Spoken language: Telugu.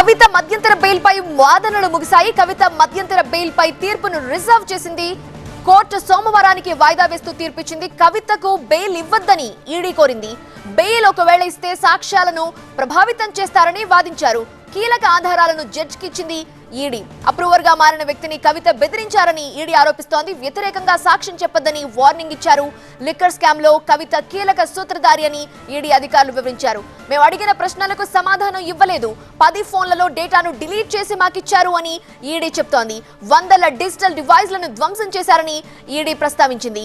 కవిత మధ్యంతర బెయిల్ పై వాదనలు ముగిశాయి. కవిత మధ్యంతర బెయిల్ పై తీర్పును రిజర్వ్ చేసింది కోర్టు. సోమవారానికి వాయిదా వేస్తూ తీర్పిచ్చింది. కవితకు బెయిల్ ఇవ్వొద్దని ఈడీ కోరింది. బెయిల్ ఒకవేళ ఇస్తే సాక్ష్యాలను ప్రభావితం చేస్తారని వాదించారు. కీలక ఆధారాలను జడ్జికి ఇచ్చింది ఈడీ. అప్రూవర్ గా మారిన వ్యక్తిని కవిత బెదిరించారని ఈడీ ఆరోపిస్తోంది. వ్యతిరేకంగా సాక్ష్యం చెప్పొద్దని వార్నింగ్ ఇచ్చారు. లిక్కర్ స్కామ్ లో కవిత కీలక సూత్రధారి అని ఈడీ అధికారులు వివరించారు. మేము అడిగిన ప్రశ్నలకు సమాధానం ఇవ్వలేదు, 10 ఫోన్లలో డేటాను డిలీట్ చేసి మాకిచ్చారు అని ఈడీ చెప్తోంది. వందల డిజిటల్ డివైస్లను ధ్వంసం చేశారని ఈడీ ప్రస్తావించింది.